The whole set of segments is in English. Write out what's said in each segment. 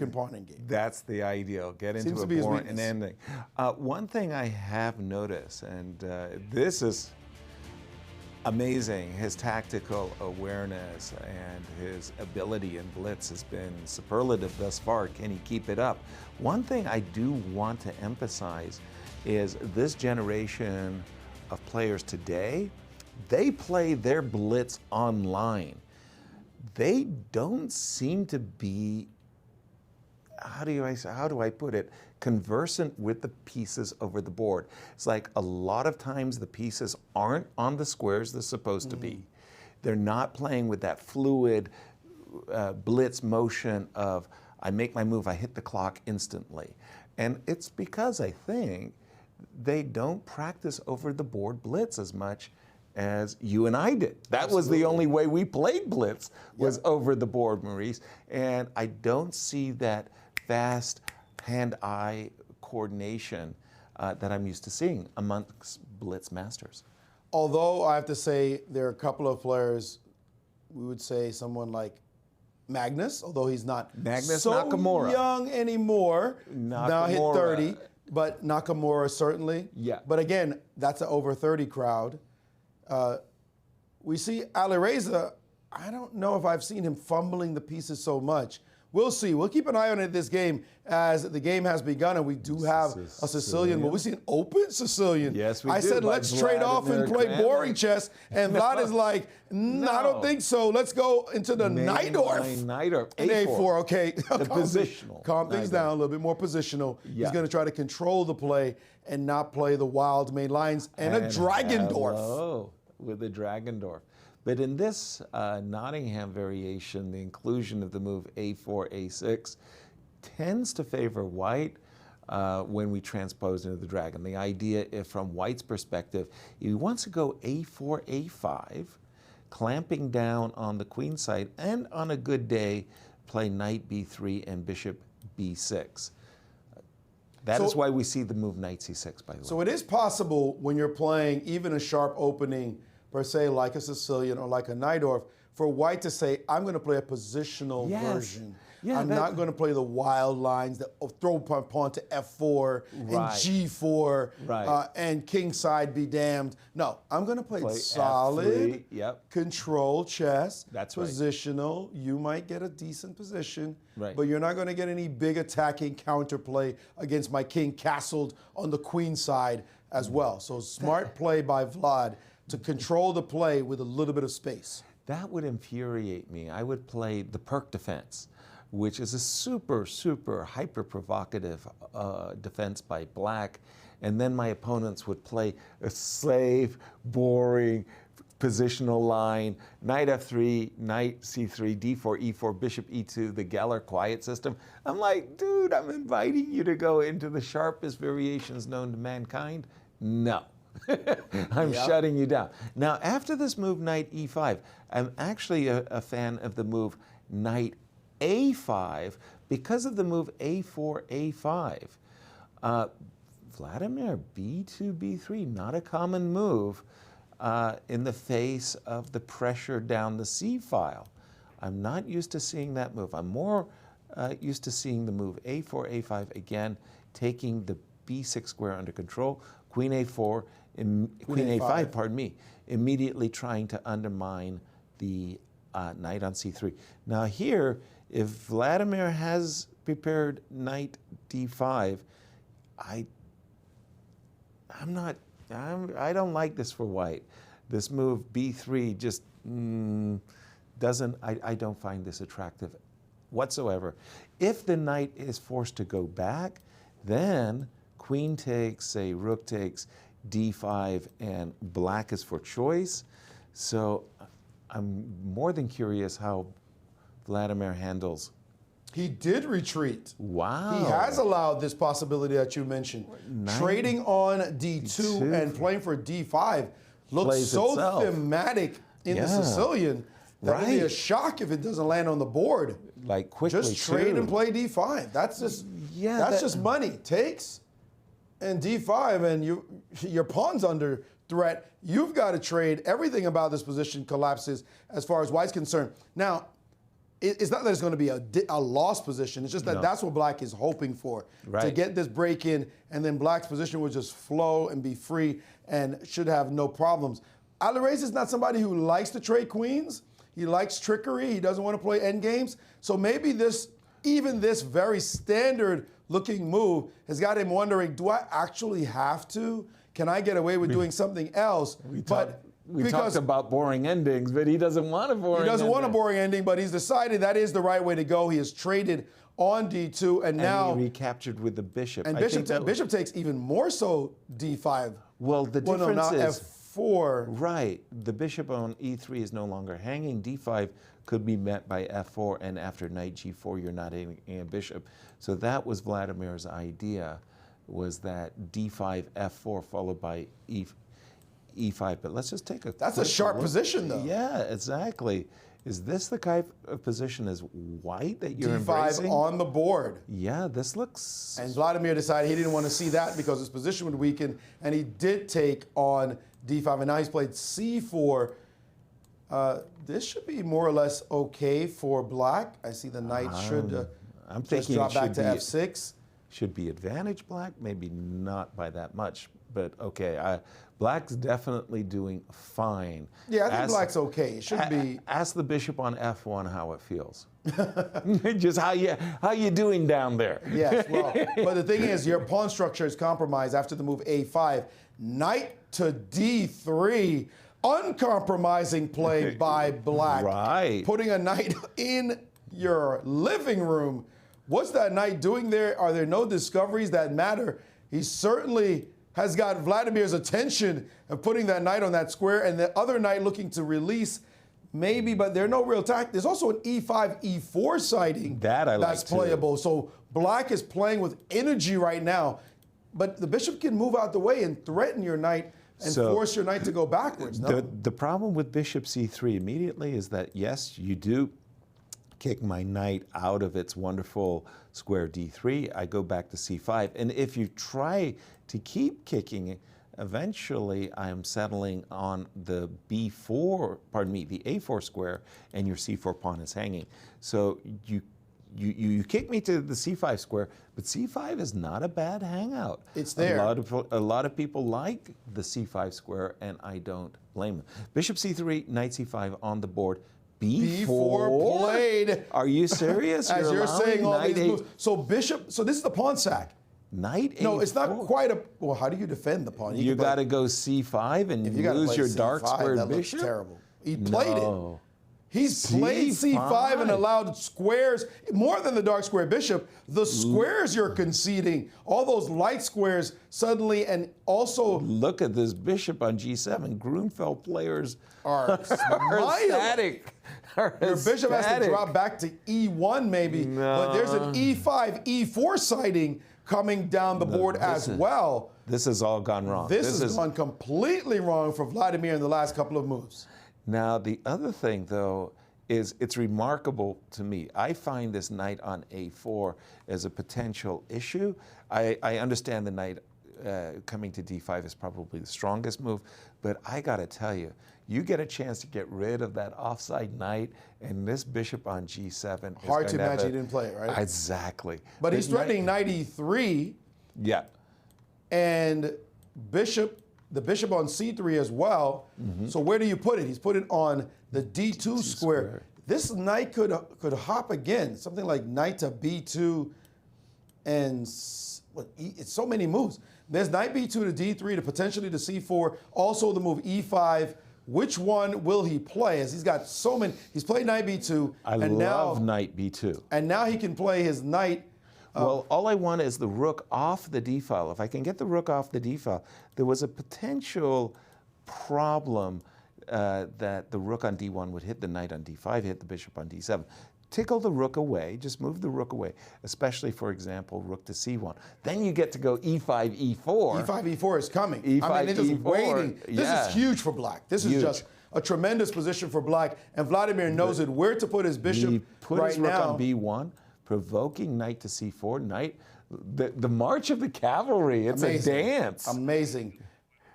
pawn endgame. That's the ideal. Get into Seems a to be his board and weakness. ending. One thing I have noticed, and this is amazing, his tactical awareness and his ability in blitz has been superlative thus far. Can he keep it up? One thing I do want to emphasize is this generation of players today, they play their blitz online. They don't seem to be, how do I put it, conversant with the pieces over the board. It's like a lot of times the pieces aren't on the squares they're supposed to be. They're not playing with that fluid blitz motion of, I make my move, I hit the clock instantly. And it's because I think they don't practice over the board blitz as much as you and I did. That was the only way we played blitz, was over the board, Maurice. And I don't see that fast hand-eye coordination that I'm used to seeing amongst blitz masters. Although I have to say there are a couple of players, we would say someone like Magnus, although he's not so Nakamura. young anymore, now hit 30, but Nakamura certainly. Yeah. But again, that's an over 30 crowd. We see Alireza, I don't know if I've seen him fumbling the pieces so much. We'll see. We'll keep an eye on it this game as the game has begun, and we do have a Sicilian, but we see an open Sicilian. Yes, we I do. said, let's trade off and play boring chess, and Vlad is like, I don't think so. Let's go into the Najdorf. Najdorf, A4, okay. The positional. Calm things down, a little bit more positional. Yeah. He's going to try to control the play and not play the wild main lines and a Dragendorf. Hello, with a Dragendorf. But in this Nottingham variation, the inclusion of the move A4, A6 tends to favor white when we transpose into the dragon. The idea, if from white's perspective, he wants to go A4, A5, clamping down on the queen side, and on a good day, play knight B3 and bishop B6. That is why we see the move knight C6, by the way. So it is possible when you're playing even a sharp opening, per se, like a Sicilian or like a Najdorf, for white to say, I'm going to play a positional version. Yeah, I'm not going to play the wild lines that throw pawn to F4 and G4 and king side be damned. No, I'm going to play solid, control chess, positional. You might get a decent position, but you're not going to get any big attacking counterplay against my king castled on the queen side as well. So smart play by Vlad to control the play with a little bit of space. That would infuriate me. I would play the perk defense, which is a super, super hyper-provocative defense by black, and then my opponents would play a safe, boring, positional line, knight F3, knight C3, D4, E4, bishop E2, the Geller quiet system. I'm like, dude, I'm inviting you to go into the sharpest variations known to mankind. No. I'm shutting you down. Now, after this move, knight E5, I'm actually a fan of the move knight A5 because of the move A4, A5. Vladimir, B2, B3, not a common move in the face of the pressure down the C file. I'm not used to seeing that move. I'm more used to seeing the move A4, A5, again, taking the B6 square under control, Queen A4, Queen A5, pardon me, immediately trying to undermine the knight on C3. Now here, if Vladimir has prepared knight D5, I don't like this for white. This move B3 just doesn't, I don't find this attractive whatsoever. If the knight is forced to go back, then queen takes, say rook takes, D5, and black is for choice. So I'm more than curious how Vladimir handles. He did retreat. Wow. He has allowed this possibility that you mentioned. Trading on D2 and playing for D5 looks so thematic in the Sicilian that would be a shock if it doesn't land on the board. Like quickly, just trade and play D5. That's just that's just money. Takes and D5, and your pawn's under threat. You've got to trade. Everything about this position collapses as far as white's concerned. Now, it's not that it's going to be a lost position. It's just that that's what black is hoping for, to get this break in, and then black's position will just flow and be free and should have no problems. Alireza is not somebody who likes to trade queens. He likes trickery. He doesn't want to play end games. So maybe even this very standard looking move has got him wondering, do I actually have to? Can I get away with doing something else? We talked about boring endings, but he doesn't want a boring ending. He doesn't want a boring ending, but he's decided that is the right way to go. He has traded on D2, and now he recaptured with the bishop. And bishop takes even more so D5. Well, the difference is F4. Right. The bishop on E3 is no longer hanging. D5 could be met by F4, and after knight G4, you're not hanging a bishop. So that was Vladimir's idea, was that D5, F4, followed by E5. But let's just take a That's a sharp position, though. Yeah, exactly. Is this the type of position as white that you're embracing? D5 on the board. Yeah, this looks... And Vladimir decided he didn't want to see that because his position would weaken, and he did take on D5, and now he's played C4. This should be more or less okay for black. I see the knight should I'm just thinking drop back to F6. Should be advantage black, maybe not by that much, but okay. Black's definitely doing fine. Yeah, I think black's okay. It should be. Ask the bishop on F1 how it feels. Just how you doing down there? Yes, well, but the thing is, your pawn structure is compromised after the move A5. Knight to D3. Uncompromising play by black. Right. Putting a knight in your living room. What's that knight doing there? Are there no discoveries that matter? He certainly has got Vladimir's attention of putting that knight on that square, and the other knight looking to release, maybe, but there are no real attack. There's also an E5, E4 sighting that's playable. So black is playing with energy right now, but the bishop can move out the way and threaten your knight and force your knight to go backwards. No? The problem with bishop C3 immediately is that, yes, you do kick my knight out of its wonderful square D3. I go back to C5. And if you try to keep kicking, eventually I'm settling on the B4, pardon me, the A4 square, and your C4 pawn is hanging. So you kick me to the C5 square, but C5 is not a bad hangout. It's there. A lot of people like the C5 square, and I don't blame them. Bishop C3, knight C5 on the board. B4 played. Are you serious? As you're saying all these moves. So bishop, so this is the pawn sack. Knight A4. No, it's not quite a, well, how do you defend the pawn? You got to go C5 and you lose your dark squared bishop? Looks terrible. He played it. He's C5. played C5 and allowed squares, more than the dark square bishop, the squares you're conceding, all those light squares suddenly, and also... Look at this bishop on G7. Grunfeld players are ecstatic. Your bishop has to drop back to E1 maybe, but there's an E5, E4 sighting coming down the board as well. This has all gone wrong. This has gone completely wrong for Vladimir in the last couple of moves. Now, the other thing, though, is it's remarkable to me. I find this knight on A4 as a potential issue. I understand the knight coming to D5 is probably the strongest move, but I got to tell you, you get a chance to get rid of that offside knight, and this bishop on G7 is hard to imagine he didn't play it, right? Exactly. But he's threatening knight E3. Yeah. And the bishop on C3 as well. So where do you put it? He's put it on the D2 square. This knight could hop again, something like knight to B2, and it's so many moves. There's knight B2 to D3 to potentially to C4, also the move E5. Which one will he play? As he's got so many. He's played knight B2. I love knight B2. And now he can play his knight. Well, all I want is the rook off the D file. If I can get the rook off the D file, there was a potential problem that the rook on D1 would hit the knight on D5, hit the bishop on D7. Tickle the rook away, just move the rook away, especially, for example, rook to C1. Then you get to go E5, E4. E5, E4 is coming. E5, I mean, they're just E4, waiting. This is huge for black. This is just a tremendous position for black, and Vladimir knows it, where to put his bishop he put right his rook now. on B1, provoking knight to C4, knight, the march of the cavalry. It's a dance. Amazing.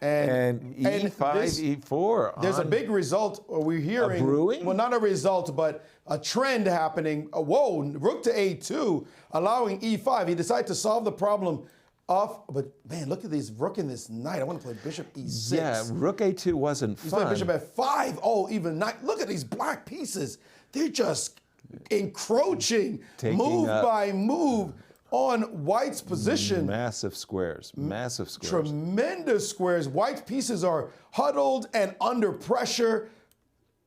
And E5, E4. There's a big result we're hearing. A brewing? Well, not a result, but a trend happening. Whoa, rook to A2, allowing E5. He decided to solve the problem but man, look at this rook and this knight. I want to play bishop E6. Yeah, rook A2 wasn't He's fun. playing bishop F5. Oh, even knight. Look at these black pieces. They're just encroaching, move by move, on White's position. Massive squares, massive squares. Tremendous squares. White's pieces are huddled and under pressure.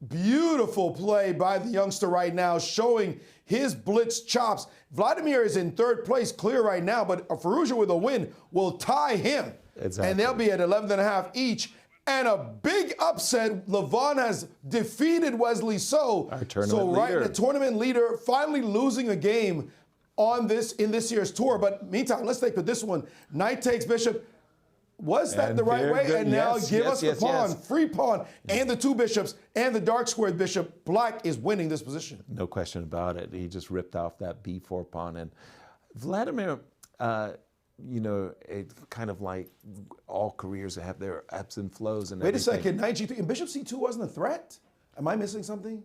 Beautiful play by the youngster right now, showing his blitz chops. Vladimir is in third place, clear right now, but Firouzja with a win will tie him. Exactly. And they'll be at 11.5 each. And a big upset. Levon has defeated Wesley So. Our tournament leader. The tournament leader finally losing a game in this year's tour. But meantime, let's take this one. Knight takes bishop. Was that the right way? Good. And now give us the pawn, free pawn, and the two bishops, and the dark squared bishop. Black is winning this position. No question about it. He just ripped off that B4 pawn. And Vladimir, you know, it kind of like all careers have their ebbs and flows. And wait a second, knight G3, and bishop C2 wasn't a threat? Am I missing something?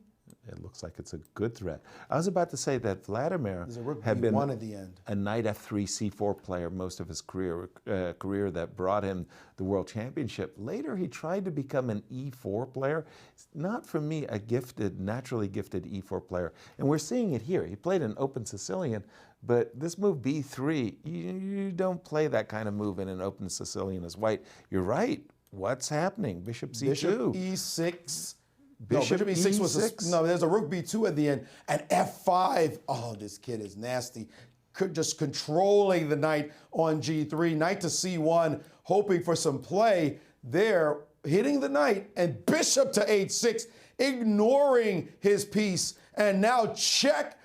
It looks like it's a good threat. I was about to say that Vladimir had been at the end. A knight F3, C4 player most of his career that brought him the world championship. Later, he tried to become an E4 player. It's not, for me, a naturally gifted E4 player. And we're seeing it here. He played an open Sicilian, but this move B3, you don't play that kind of move in an open Sicilian as White. You're right. What's happening? Bishop C2. Bishop E6. Bishop E6 E6? There's a rook B2 at the end. And F5. Oh, this kid is nasty. Just controlling the knight on G3. Knight to C1, hoping for some play there. Hitting the knight. And bishop to H6, ignoring his piece. And now check.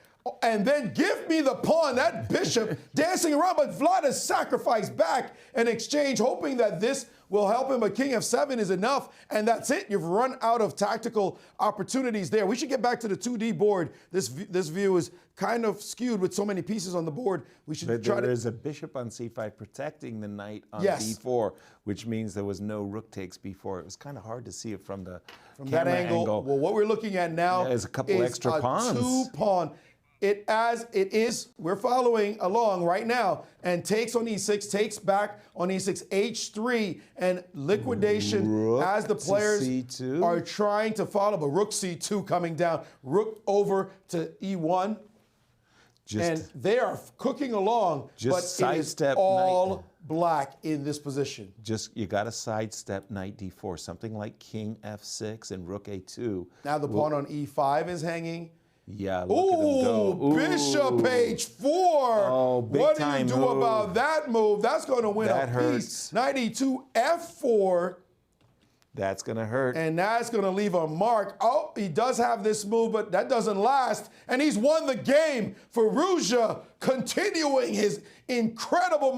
And then give me the pawn. That bishop dancing around. But Vlad has sacrificed back in exchange, hoping that this will help him, but king f7 is enough, and that's it. You've run out of tactical opportunities there. We should get back to the 2D board. This view is kind of skewed with so many pieces on the board. We should try to... There's a bishop on c5 protecting the knight on b4, which means there was no rook takes b4. It was kind of hard to see it from the that angle. Well, what we're looking at now is a couple extra pawns. Two-pawn. We're following along right now, and takes on e6, takes back on e6, h3, and liquidation rook as the players C2. Are trying to follow, but rook c2 coming down, rook over to e1, and they are cooking along, but it is all black in this position. You got to sidestep knight d4, something like king f6 and rook a2. Now the pawn on e5 is hanging. Yeah, look at him go. Ooh. Bishop h4. Oh, what do you do about that move? That's going to win that a hurts. piece. Knight e2, f4. That's going to hurt. And that's going to leave a mark. Oh, he does have this move, but that doesn't last. And he's won the game. Firouzja continuing his incredible